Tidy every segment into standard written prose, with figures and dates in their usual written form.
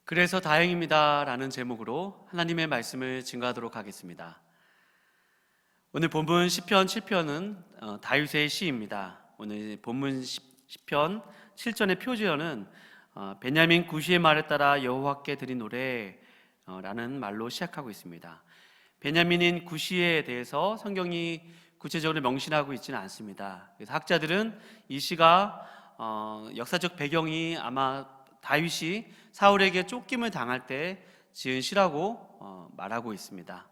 그래서 다행입니다 라는 제목으로 하나님의 말씀을 증거하도록 하겠습니다. 오늘 본문 시편 7편은 다윗의 시입니다. 오늘 본문 시편 7전의 표지어는 베냐민 구시의 말에 따라 여호와께 드린 노래 라는 말로 시작하고 있습니다. 베냐민인 구시에 대해서 성경이 구체적으로 명시하고 있지는 않습니다. 그래서 학자들은 이 시가 역사적 배경이 아마 다윗이 사울에게 쫓김을 당할 때 지은 시라고 말하고 있습니다.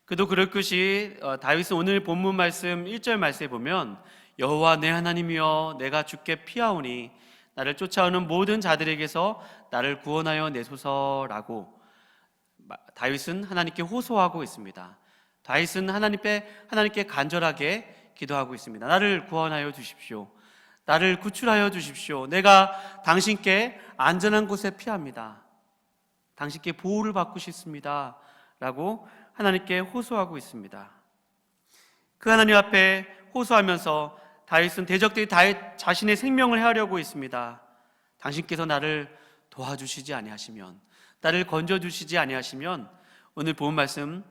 그도 그럴 것이 다윗은 오늘 본문 말씀 1절 말씀에 보면 여호와 내 하나님이여 내가 주께 피하오니 나를 쫓아오는 모든 자들에게서 나를 구원하여 내소서라고 다윗은 하나님께 호소하고 있습니다. 다윗은 하나님께 간절하게 기도하고 있습니다. 나를 구원하여 주십시오. 나를 구출하여 주십시오. 내가 당신께 안전한 곳에 피합니다. 당신께 보호를 받고 싶습니다 라고 하나님께 호소하고 있습니다. 그 하나님 앞에 호소하면서 다윗은 대적들이 다윗 자신의 생명을 해하려고 있습니다. 당신께서 나를 도와주시지 아니하시면, 나를 건져주시지 아니하시면, 오늘 본 말씀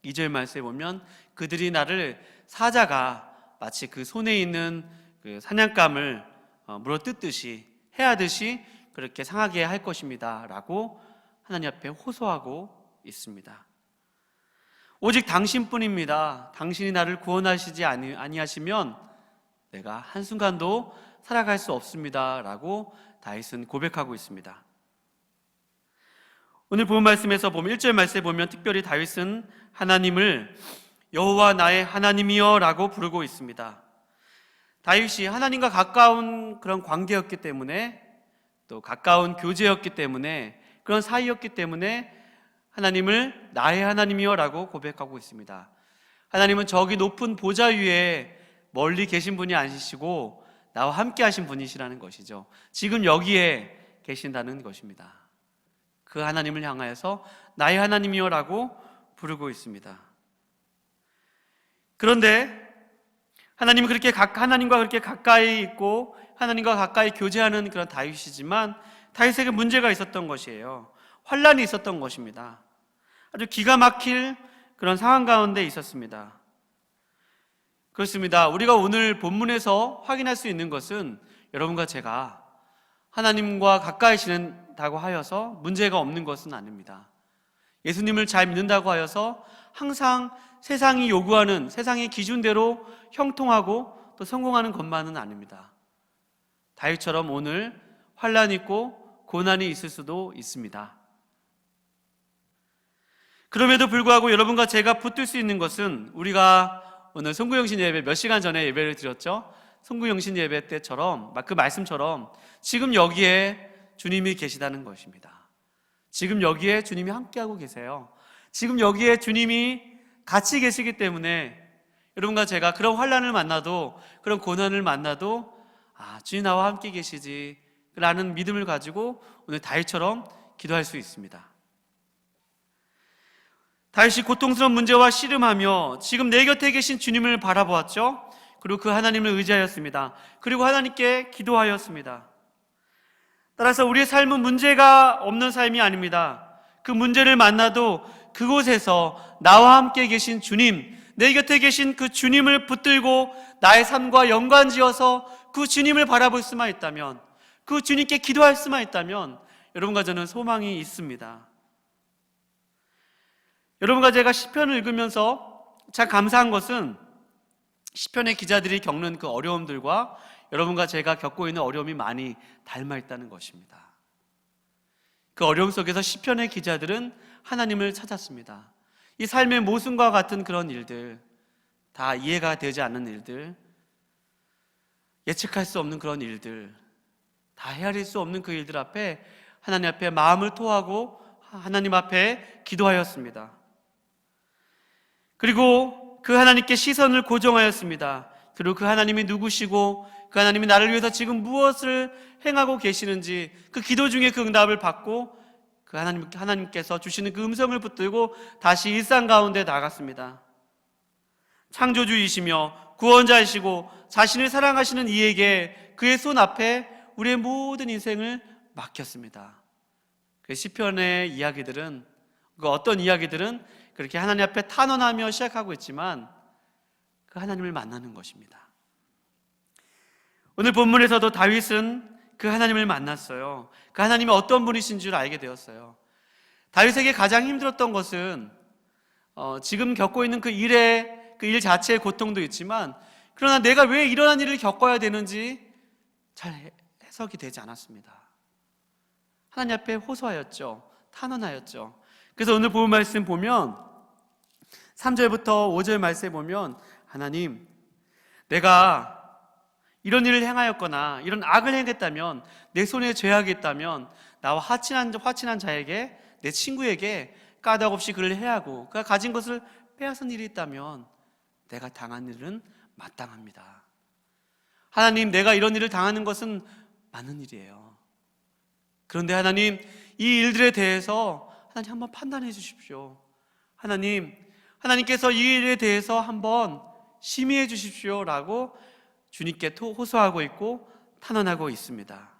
2절 말씀에 보면 그들이 나를 사자가 마치 그 손에 있는 그 사냥감을 물어뜯듯이 해하듯이 그렇게 상하게 할 것입니다 라고 하나님 앞에 호소하고 있습니다. 오직 당신뿐입니다. 당신이 나를 구원하시지 아니하시면 내가 한순간도 살아갈 수 없습니다 라고 다윗은 고백하고 있습니다. 오늘 본 말씀에서 보면 1절 말씀에 보면 특별히 다윗은 하나님을 여호와 나의 하나님이여 라고 부르고 있습니다. 다윗이 하나님과 가까운 그런 관계였기 때문에, 또 가까운 교제였기 때문에, 그런 사이였기 때문에 하나님을 나의 하나님이여 라고 고백하고 있습니다. 하나님은 저기 높은 보좌 위에 멀리 계신 분이 아니시고 나와 함께 하신 분이시라는 것이죠. 지금 여기에 계신다는 것입니다. 그 하나님을 향하여서 나의 하나님이여 라고 부르고 있습니다. 그런데 하나님은 하나님과 그렇게 가까이 있고 하나님과 가까이 교제하는 그런 다윗이지만 다윗에게 문제가 있었던 것이에요. 환난이 있었던 것입니다. 아주 기가 막힐 그런 상황 가운데 있었습니다. 그렇습니다. 우리가 오늘 본문에서 확인할 수 있는 것은 여러분과 제가 하나님과 가까이 지낸다고 하여서 문제가 없는 것은 아닙니다. 예수님을 잘 믿는다고 하여서 항상 세상이 요구하는 세상의 기준대로 형통하고 또 성공하는 것만은 아닙니다. 다윗처럼 오늘 환난이 있고 고난이 있을 수도 있습니다. 그럼에도 불구하고 여러분과 제가 붙들 수 있는 것은 우리가 오늘 송구영신 예배 몇 시간 전에 예배를 드렸죠? 송구영신 예배 때처럼 그 말씀처럼 지금 여기에 주님이 계시다는 것입니다. 지금 여기에 주님이 함께하고 계세요. 지금 여기에 주님이 같이 계시기 때문에 여러분과 제가 그런 환난을 만나도, 그런 고난을 만나도 주님 나와 함께 계시지 라는 믿음을 가지고 오늘 다윗처럼 기도할 수 있습니다. 다윗이 고통스러운 문제와 씨름하며 지금 내 곁에 계신 주님을 바라보았죠. 그리고 그 하나님을 의지하였습니다. 그리고 하나님께 기도하였습니다. 따라서 우리의 삶은 문제가 없는 삶이 아닙니다. 그 문제를 만나도 그곳에서 나와 함께 계신 주님, 내 곁에 계신 그 주님을 붙들고 나의 삶과 연관지어서 그 주님을 바라볼 수만 있다면, 그 주님께 기도할 수만 있다면 여러분과 저는 소망이 있습니다. 여러분과 제가 시편을 읽으면서 참 감사한 것은 시편의 기자들이 겪는 그 어려움들과 여러분과 제가 겪고 있는 어려움이 많이 닮아 있다는 것입니다. 그 어려움 속에서 시편의 기자들은 하나님을 찾았습니다. 이 삶의 모순과 같은 그런 일들, 다 이해가 되지 않는 일들, 예측할 수 없는 그런 일들, 다 헤아릴 수 없는 그 일들 앞에 하나님 앞에 마음을 토하고 하나님 앞에 기도하였습니다. 그리고 그 하나님께 시선을 고정하였습니다. 그리고 그 하나님이 누구시고 그 하나님이 나를 위해서 지금 무엇을 행하고 계시는지 그 기도 중에 그 응답을 받고 그 하나님께서 주시는 그 음성을 붙들고 다시 일상 가운데 나갔습니다. 창조주이시며 구원자이시고 자신을 사랑하시는 이에게 그의 손 앞에 우리의 모든 인생을 맡겼습니다. 그 시편의 이야기들은, 그 어떤 이야기들은 그렇게 하나님 앞에 탄원하며 시작하고 있지만 그 하나님을 만나는 것입니다. 오늘 본문에서도 다윗은 그 하나님을 만났어요. 그 하나님이 어떤 분이신 줄 알게 되었어요. 다윗에게 가장 힘들었던 것은 지금 겪고 있는 그 일 자체의 고통도 있지만, 그러나 내가 왜 이러한 일을 겪어야 되는지 잘 해석이 되지 않았습니다. 하나님 앞에 호소하였죠. 탄원하였죠. 그래서 오늘 본 말씀 보면 3절부터 5절 말씀에 보면, 하나님, 내가 이런 일을 행하였거나 이런 악을 행했다면, 내 손에 죄악이 있다면 나와 화친한 자에게, 내 친구에게 까닭없이 그를 해하고 그가 가진 것을 빼앗은 일이 있다면 내가 당한 일은 마땅합니다. 하나님, 내가 이런 일을 당하는 것은 많은 일이에요. 그런데 하나님, 이 일들에 대해서 하나님 한번 판단해 주십시오. 하나님께서 이 일에 대해서 한번 심의해 주십시오 라고 주님께 호소하고 있고 탄원하고 있습니다.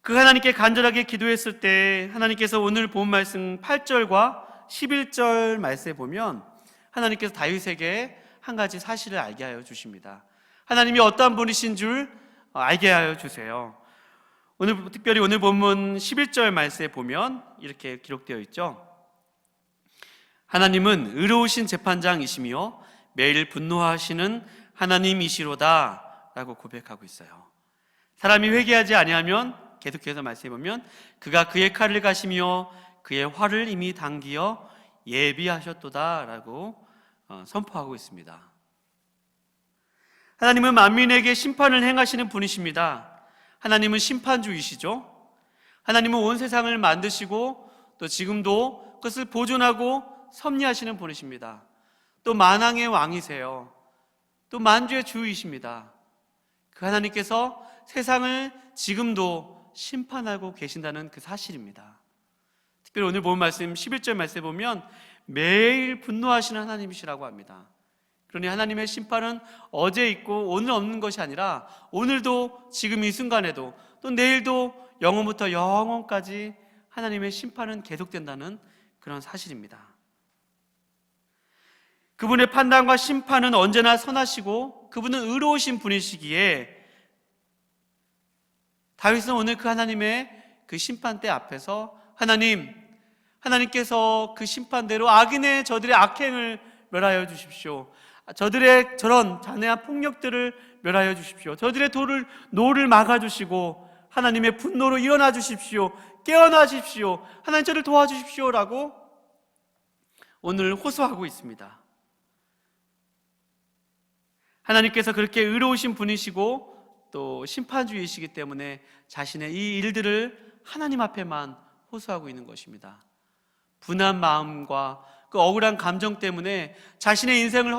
그 하나님께 간절하게 기도했을 때 하나님께서 오늘 본 말씀 8절과 11절 말씀에 보면 하나님께서 다윗에게 한 가지 사실을 알게 하여 주십니다. 하나님이 어떠한 분이신 줄 알게 하여 주세요. 특별히 오늘 본문 11절 말씀에 보면 이렇게 기록되어 있죠. 하나님은 의로우신 재판장이시며 매일 분노하시는 하나님이시로다 라고 고백하고 있어요. 사람이 회개하지 아니하면, 계속해서 말씀해 보면, 그가 그의 칼을 가시며 그의 활을 이미 당기어 예비하셨도다 라고 선포하고 있습니다. 하나님은 만민에게 심판을 행하시는 분이십니다. 하나님은 심판주이시죠. 하나님은 온 세상을 만드시고 또 지금도 그것을 보존하고 섭리하시는 분이십니다. 또 만왕의 왕이세요. 또 만주의 주이십니다. 그 하나님께서 세상을 지금도 심판하고 계신다는 그 사실입니다. 특별히 오늘 본 말씀 11절 말씀에 보면 매일 분노하시는 하나님이시라고 합니다. 그러니 하나님의 심판은 어제 있고 오늘 없는 것이 아니라 오늘도, 지금 이 순간에도, 또 내일도, 영원부터 영원까지 하나님의 심판은 계속된다는 그런 사실입니다. 그분의 판단과 심판은 언제나 선하시고 그분은 의로우신 분이시기에 다윗은 오늘 그 하나님의 그 심판대 앞에서 하나님께서 그 심판대로 악인의 저들의 악행을 멸하여 주십시오. 저들의 저런 잔해한 폭력들을 멸하여 주십시오. 저들의 노를 막아주시고 하나님의 분노로 일어나 주십시오. 깨어나 주십시오. 하나님, 저를 도와주십시오 라고 오늘 호소하고 있습니다. 하나님께서 그렇게 의로우신 분이시고 또 심판주이시기 때문에 자신의 이 일들을 하나님 앞에만 호소하고 있는 것입니다. 분한 마음과 그 억울한 감정 때문에 자신의 인생을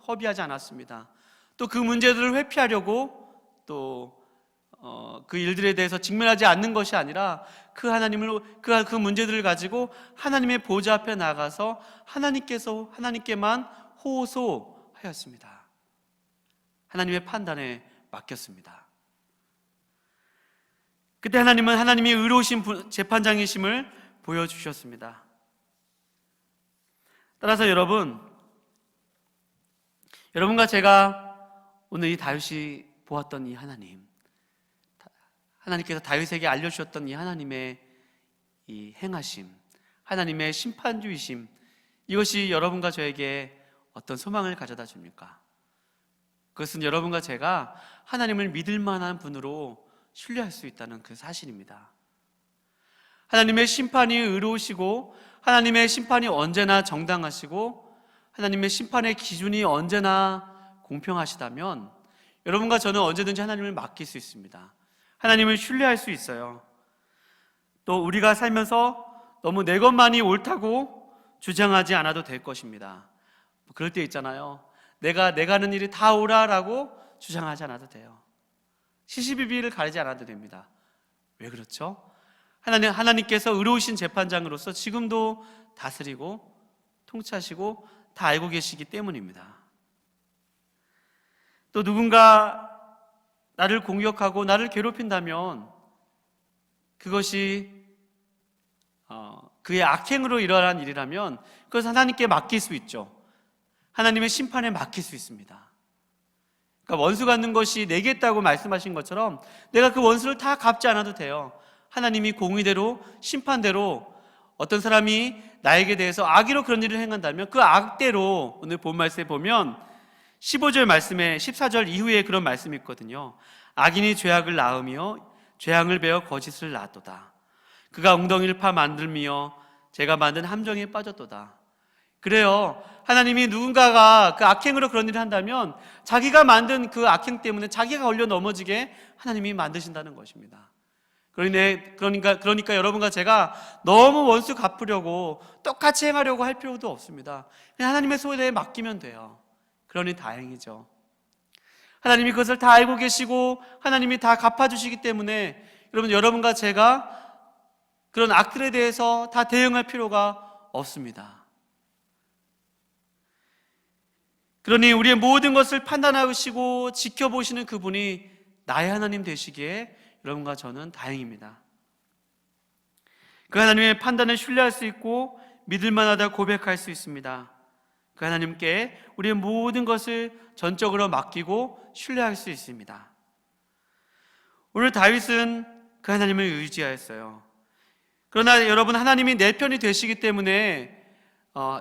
허비하지 않았습니다. 또 그 문제들을 회피하려고 또 그 일들에 대해서 직면하지 않는 것이 아니라 그 문제들을 가지고 하나님의 보좌 앞에 나가서 하나님께만 호소하였습니다. 하나님의 판단에 맡겼습니다. 그때 하나님은 하나님이 의로우신 재판장이심을 보여주셨습니다. 따라서 여러분과 제가 오늘 이 다윗이 보았던 이 하나님께서 다윗에게 알려주셨던 이 하나님의 이 행하심, 하나님의 심판주이심, 이것이 여러분과 저에게 어떤 소망을 가져다 줍니까? 그것은 여러분과 제가 하나님을 믿을 만한 분으로 신뢰할 수 있다는 그 사실입니다. 하나님의 심판이 의로우시고 하나님의 심판이 언제나 정당하시고 하나님의 심판의 기준이 언제나 공평하시다면 여러분과 저는 언제든지 하나님을 맡길 수 있습니다. 하나님을 신뢰할 수 있어요. 또 우리가 살면서 너무 내 것만이 옳다고 주장하지 않아도 될 것입니다. 그럴 때 있잖아요. 내가 하는 일이 다 옳아라고 주장하지 않아도 돼요. 시시비비를 가리지 않아도 됩니다. 왜 그렇죠? 하나님께서 의로우신 재판장으로서 지금도 다스리고 통치하시고 다 알고 계시기 때문입니다. 또 누군가 나를 공격하고 나를 괴롭힌다면 그것이 그의 악행으로 일어난 일이라면 그것을 하나님께 맡길 수 있죠. 하나님의 심판에 맡길 수 있습니다. 그러니까 원수 갚는 것이 내겠다고 말씀하신 것처럼 내가 그 원수를 다 갚지 않아도 돼요. 하나님이 공의대로 심판대로 어떤 사람이 나에게 대해서 악의로 그런 일을 행한다면 그 악대로, 오늘 본 말씀에 보면 15절 말씀에 14절 이후에 그런 말씀이 있거든요. 악인이 죄악을 낳으며 죄악을 베어 거짓을 낳았도다. 그가 엉덩이를 파 만들며 제가 만든 함정에 빠졌도다. 그래요. 하나님이 누군가가 그 악행으로 그런 일을 한다면 자기가 만든 그 악행 때문에 자기가 걸려 넘어지게 하나님이 만드신다는 것입니다. 그러니까 여러분과 제가 너무 원수 갚으려고 똑같이 행하려고 할 필요도 없습니다. 그냥 하나님의 손에 맡기면 돼요. 그러니 다행이죠. 하나님이 그것을 다 알고 계시고 하나님이 다 갚아주시기 때문에 여러분과 제가 그런 악들에 대해서 다 대응할 필요가 없습니다. 그러니 우리의 모든 것을 판단하시고 지켜보시는 그분이 나의 하나님 되시기에 여러분과 저는 다행입니다. 그 하나님의 판단을 신뢰할 수 있고 믿을만하다 고백할 수 있습니다. 그 하나님께 우리의 모든 것을 전적으로 맡기고 신뢰할 수 있습니다. 오늘 다윗은 그 하나님을 의지하였어요. 그러나 여러분, 하나님이 내 편이 되시기 때문에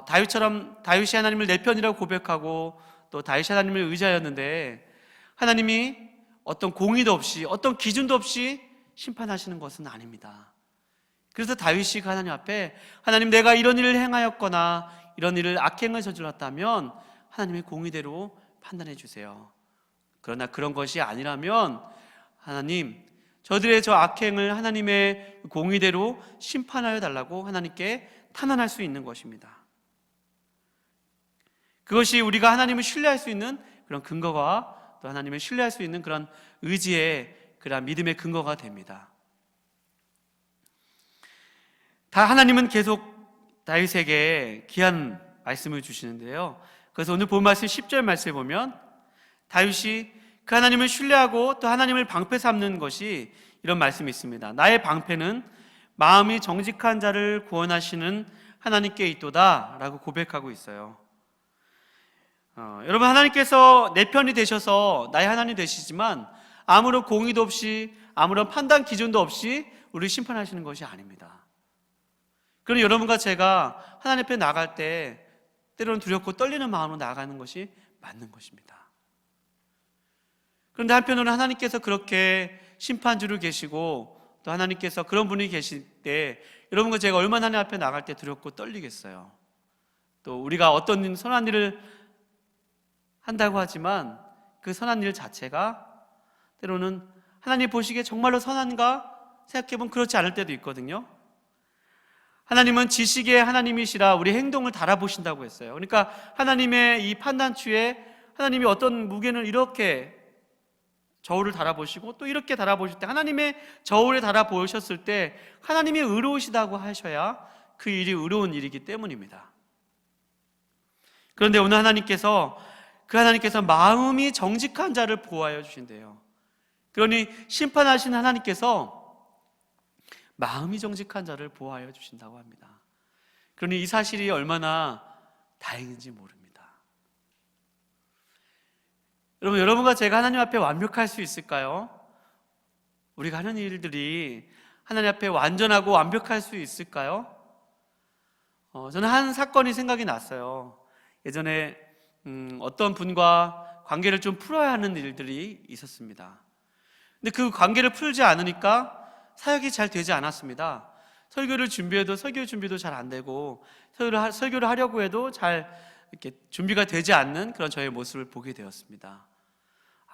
다윗이 하나님을 내 편이라고 고백하고 또 다윗이 하나님을 의지하였는데 하나님이 어떤 공의도 없이 어떤 기준도 없이 심판하시는 것은 아닙니다. 그래서 다윗이 그 하나님 앞에 하나님, 내가 이런 일을 행하였거나 이런 일을 악행을 저질렀다면 하나님의 공의대로 판단해 주세요. 그러나 그런 것이 아니라면 하나님, 저들의 저 악행을 하나님의 공의대로 심판하여 달라고 하나님께 탄원할 수 있는 것입니다. 그것이 우리가 하나님을 신뢰할 수 있는 그런 근거가, 또 하나님을 신뢰할 수 있는 그런 의지의, 그런 믿음의 근거가 됩니다. 하나님은 계속 다윗에게 귀한 말씀을 주시는데요. 그래서 오늘 본 말씀 10절 말씀에 보면 다윗이 그 하나님을 신뢰하고 또 하나님을 방패 삼는 것이 이런 말씀이 있습니다. 나의 방패는 마음이 정직한 자를 구원하시는 하나님께 있도다 라고 고백하고 있어요. 여러분, 하나님께서 내 편이 되셔서 나의 하나님 되시지만 아무런 공의도 없이 아무런 판단 기준도 없이 우리를 심판하시는 것이 아닙니다. 그러니 여러분과 제가 하나님 앞에 나갈 때 때로는 두렵고 떨리는 마음으로 나가는 것이 맞는 것입니다. 그런데 한편으로는 하나님께서 그렇게 심판주로 계시고 또 하나님께서 그런 분이 계실 때 여러분과 제가 얼마나 하나님 앞에 나갈 때 두렵고 떨리겠어요. 또 우리가 어떤 선한 일을 한다고 하지만 그 선한 일 자체가 때로는 하나님 보시기에 정말로 선한가 생각해보면 그렇지 않을 때도 있거든요. 하나님은 지식의 하나님이시라 우리 행동을 달아보신다고 했어요. 그러니까 하나님의 이 판단추에 하나님이 어떤 무게를 이렇게 저울을 달아보시고 또 이렇게 달아보실 때 하나님의 저울에 달아보셨을 때 하나님이 의로우시다고 하셔야 그 일이 의로운 일이기 때문입니다. 그런데 오늘 하나님께서 마음이 정직한 자를 보호하여 주신대요. 그러니 심판하신 하나님께서 마음이 정직한 자를 보호하여 주신다고 합니다. 그러니 이 사실이 얼마나 다행인지 모릅니다. 여러분과 제가 하나님 앞에 완벽할 수 있을까요? 우리가 하는 일들이 하나님 앞에 완전하고 완벽할 수 있을까요? 저는 한 사건이 생각이 났어요. 예전에 어떤 분과 관계를 좀 풀어야 하는 일들이 있었습니다. 근데 그 관계를 풀지 않으니까 사역이 잘 되지 않았습니다. 설교를 준비해도 설교 준비도 잘 안 되고 설교를 하려고 해도 잘 이렇게 준비가 되지 않는 그런 저의 모습을 보게 되었습니다.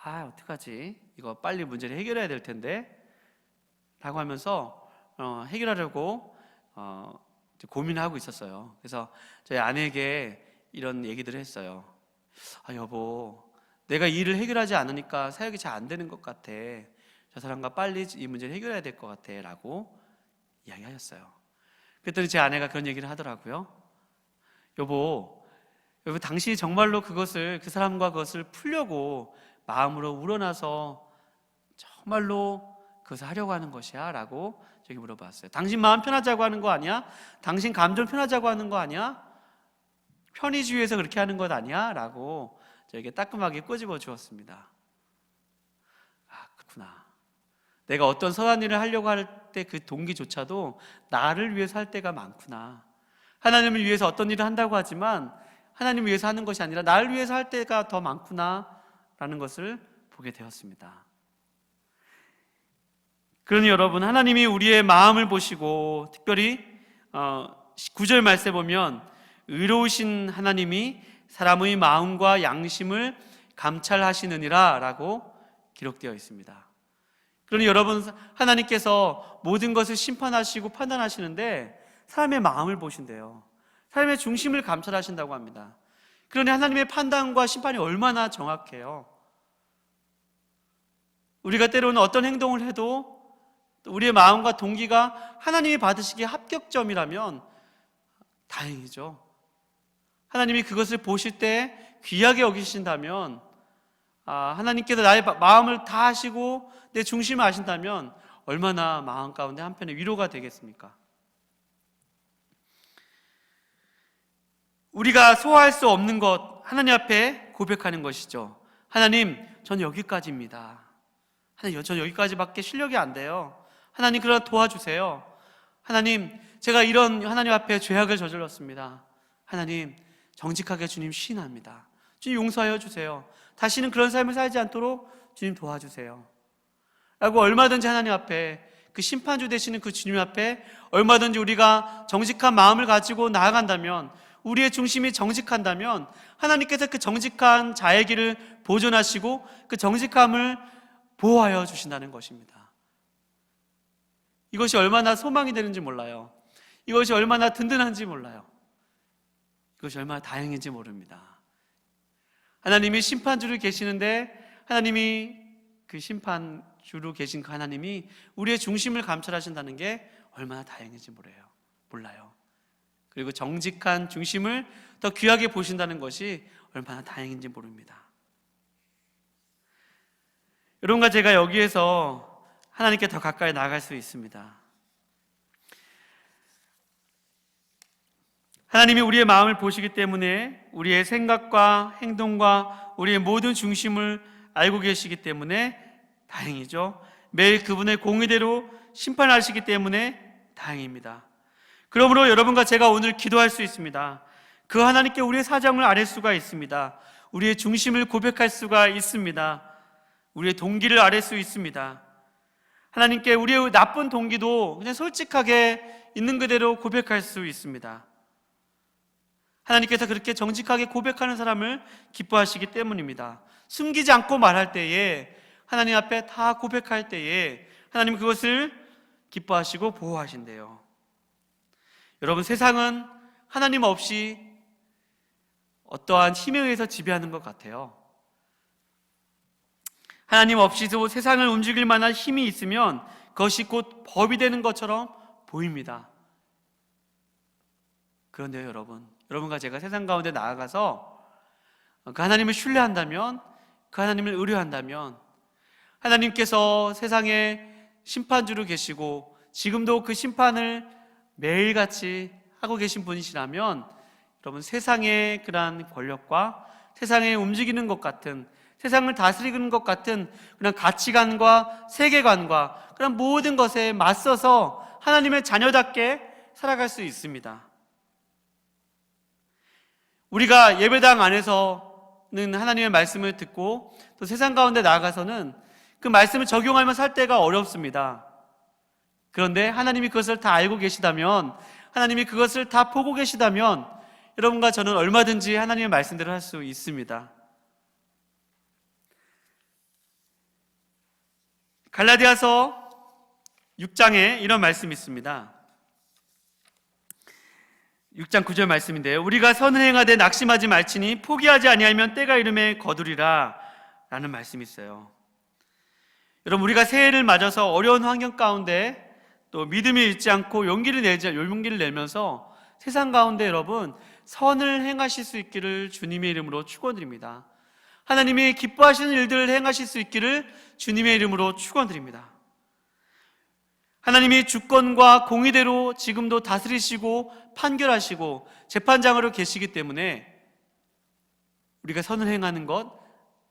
어떡하지? 이거 빨리 문제를 해결해야 될 텐데 라고 하면서 해결하려고 고민하고 있었어요. 그래서 저희 아내에게 이런 얘기들을 했어요. 여보, 내가 이 일을 해결하지 않으니까 사역이 잘 안 되는 것 같아. 저 사람과 빨리 이 문제를 해결해야 될 것 같아 라고 이야기하셨어요. 그랬더니 제 아내가 그런 얘기를 하더라고요. 여보, 당신이 정말로 그 사람과 그것을 풀려고 마음으로 우러나서 정말로 그것을 하려고 하는 것이야? 라고 저에게 물어봤어요. 당신 마음 편하자고 하는 거 아니야? 당신 감정 편하자고 하는 거 아니야? 편의주의에서 그렇게 하는 것 아니야? 라고 저에게 따끔하게 꼬집어 주었습니다. 아, 그렇구나. 내가 어떤 선한 일을 하려고 할 때 그 동기조차도 나를 위해서 할 때가 많구나. 하나님을 위해서 어떤 일을 한다고 하지만 하나님을 위해서 하는 것이 아니라 나를 위해서 할 때가 더 많구나 라는 것을 보게 되었습니다. 그러니 여러분, 하나님이 우리의 마음을 보시고 특별히 9절 말씀에 보면 의로우신 하나님이 사람의 마음과 양심을 감찰하시느니라 라고 기록되어 있습니다. 그러니 여러분, 하나님께서 모든 것을 심판하시고 판단하시는데 사람의 마음을 보신대요. 사람의 중심을 감찰하신다고 합니다. 그러니 하나님의 판단과 심판이 얼마나 정확해요. 우리가 때로는 어떤 행동을 해도 우리의 마음과 동기가 하나님이 받으시기에 합격점이라면 다행이죠. 하나님이 그것을 보실 때 귀하게 여기신다면, 하나님께서 나의 마음을 다 아시고 내 중심을 아신다면 얼마나 마음 가운데 한편의 위로가 되겠습니까? 우리가 소화할 수 없는 것, 하나님 앞에 고백하는 것이죠. 하나님, 전 여기까지입니다. 하나님, 전 여기까지밖에 실력이 안 돼요. 하나님, 그러나 도와주세요. 하나님, 제가 이런 하나님 앞에 죄악을 저질렀습니다. 하나님, 정직하게 주님 시인합니다. 주님 용서하여 주세요. 다시는 그런 삶을 살지 않도록 주님 도와주세요. 라고 얼마든지 하나님 앞에, 그 심판주 되시는 그 주님 앞에 얼마든지 우리가 정직한 마음을 가지고 나아간다면, 우리의 중심이 정직한다면 하나님께서 그 정직한 자의 길을 보존하시고 그 정직함을 보호하여 주신다는 것입니다. 이것이 얼마나 소망이 되는지 몰라요. 이것이 얼마나 든든한지 몰라요. 이것이 얼마나 다행인지 모릅니다. 하나님이 심판주로 계시는데, 하나님이 그 심판주로 계신 그 하나님이 우리의 중심을 감찰하신다는 게 얼마나 다행인지 몰라요. 그리고 정직한 중심을 더 귀하게 보신다는 것이 얼마나 다행인지 모릅니다. 여러분과 제가 여기에서 하나님께 더 가까이 나아갈 수 있습니다. 하나님이 우리의 마음을 보시기 때문에 우리의 생각과 행동과 우리의 모든 중심을 알고 계시기 때문에 다행이죠. 매일 그분의 공의대로 심판하시기 때문에 다행입니다. 그러므로 여러분과 제가 오늘 기도할 수 있습니다. 그 하나님께 우리의 사정을 아뢰 수가 있습니다. 우리의 중심을 고백할 수가 있습니다. 우리의 동기를 아뢰 수 있습니다. 하나님께 우리의 나쁜 동기도 그냥 솔직하게 있는 그대로 고백할 수 있습니다. 하나님께서 그렇게 정직하게 고백하는 사람을 기뻐하시기 때문입니다. 숨기지 않고 말할 때에, 하나님 앞에 다 고백할 때에 하나님 그것을 기뻐하시고 보호하신대요. 여러분, 세상은 하나님 없이 어떠한 힘에 의해서 지배하는 것 같아요. 하나님 없이도 세상을 움직일 만한 힘이 있으면 그것이 곧 법이 되는 것처럼 보입니다. 그런데요, 여러분과 제가 세상 가운데 나아가서 그 하나님을 신뢰한다면, 그 하나님을 의뢰한다면, 하나님께서 세상에 심판주로 계시고 지금도 그 심판을 매일같이 하고 계신 분이시라면, 여러분, 세상의 그러한 권력과 세상에 움직이는 것 같은, 세상을 다스리는 것 같은 그런 가치관과 세계관과 그런 모든 것에 맞서서 하나님의 자녀답게 살아갈 수 있습니다. 우리가 예배당 안에서는 하나님의 말씀을 듣고 또 세상 가운데 나아가서는 그 말씀을 적용하며 살 때가 어렵습니다. 그런데 하나님이 그것을 다 알고 계시다면, 하나님이 그것을 다 보고 계시다면 여러분과 저는 얼마든지 하나님의 말씀대로 할 수 있습니다. 갈라디아서 6장에 이런 말씀이 있습니다. 6장 9절 말씀인데요, 우리가 선을 행하되 낙심하지 말지니 포기하지 아니하면 때가 이름에 거두리라 라는 말씀이 있어요. 여러분, 우리가 새해를 맞아서 어려운 환경 가운데 또 믿음이 잃지 않고 용기를 내면서 세상 가운데 여러분 선을 행하실 수 있기를 주님의 이름으로 축원드립니다. 하나님이 기뻐하시는 일들을 행하실 수 있기를 주님의 이름으로 축원드립니다. 하나님이 주권과 공의대로 지금도 다스리시고 판결하시고 재판장으로 계시기 때문에 우리가 선을 행하는 것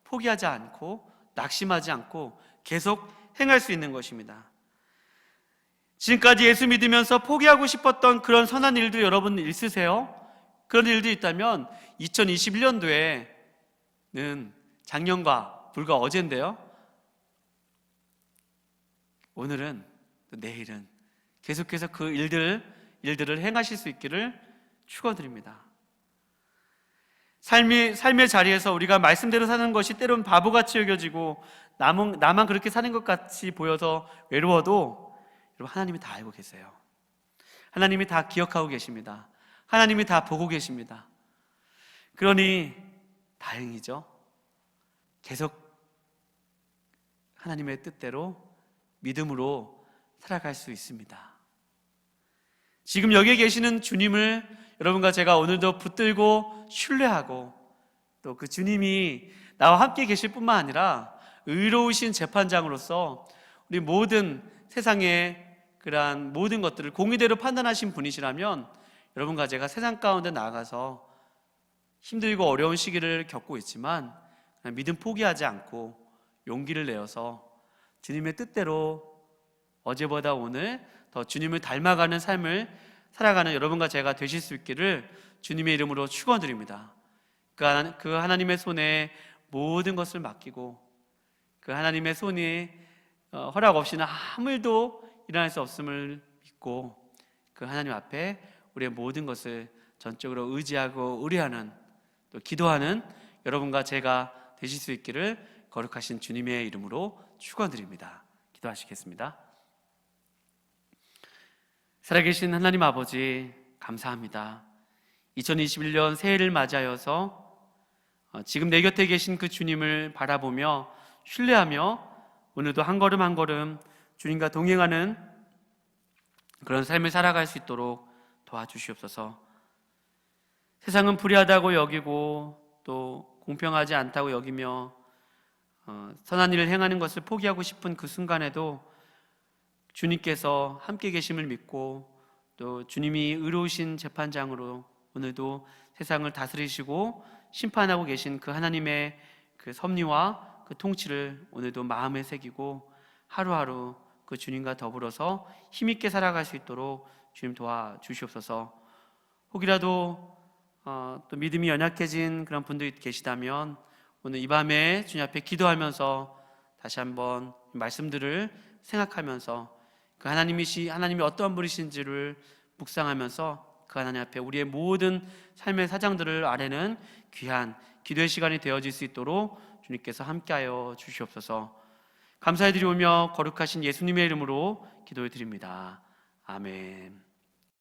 포기하지 않고 낙심하지 않고 계속 행할 수 있는 것입니다. 지금까지 예수 믿으면서 포기하고 싶었던 그런 선한 일도 여러분 있으세요? 그런 일도 있다면 2021년도에는 작년과 불과 어제인데요, 오늘은 또 내일은 계속해서 그 일들을 행하실 수 있기를 축원드립니다. 삶의 자리에서 우리가 말씀대로 사는 것이 때론 바보같이 여겨지고 나만 그렇게 사는 것 같이 보여서 외로워도 여러분, 하나님이 다 알고 계세요. 하나님이 다 기억하고 계십니다. 하나님이 다 보고 계십니다. 그러니 다행이죠. 계속 하나님의 뜻대로 믿음으로 살아갈 수 있습니다. 지금 여기에 계시는 주님을 여러분과 제가 오늘도 붙들고 신뢰하고, 또 그 주님이 나와 함께 계실 뿐만 아니라 의로우신 재판장으로서 우리 모든 세상의 그러한 모든 것들을 공의대로 판단하신 분이시라면 여러분과 제가 세상 가운데 나아가서 힘들고 어려운 시기를 겪고 있지만 믿음 포기하지 않고 용기를 내어서 주님의 뜻대로 어제보다 오늘 더 주님을 닮아가는 삶을 살아가는 여러분과 제가 되실 수 있기를 주님의 이름으로 축원드립니다. 그 하나님의 손에 모든 것을 맡기고 그 하나님의 손이 허락 없이는 아무 일도 일어날 수 없음을 믿고 그 하나님 앞에 우리의 모든 것을 전적으로 의지하고 의뢰하는, 또 기도하는 여러분과 제가 되실 수 있기를 거룩하신 주님의 이름으로 축원드립니다. 기도하시겠습니다. 살아계신 하나님 아버지, 감사합니다. 2021년 새해를 맞이하여서 지금 내 곁에 계신 그 주님을 바라보며 신뢰하며 오늘도 한 걸음 한 걸음 주님과 동행하는 그런 삶을 살아갈 수 있도록 도와주시옵소서. 세상은 불의하다고 여기고 또 공평하지 않다고 여기며 선한 일을 행하는 것을 포기하고 싶은 그 순간에도 주님께서 함께 계심을 믿고 또 주님이 의로우신 재판장으로 오늘도 세상을 다스리시고 심판하고 계신 그 하나님의 그 섭리와 그 통치를 오늘도 마음에 새기고 하루하루 그 주님과 더불어서 힘있게 살아갈 수 있도록 주님 도와주시옵소서. 혹이라도 또 믿음이 연약해진 그런 분들이 계시다면 오늘 이 밤에 주님 앞에 기도하면서 다시 한번 말씀들을 생각하면서 그 하나님이 어떠한 분이신지를 묵상하면서 그 하나님 앞에 우리의 모든 삶의 사장들을 아뢰는 귀한 기도의 시간이 되어질 수 있도록 주님께서 함께하여 주시옵소서. 감사드리오며 거룩하신 예수님의 이름으로 기도해 드립니다. 아멘.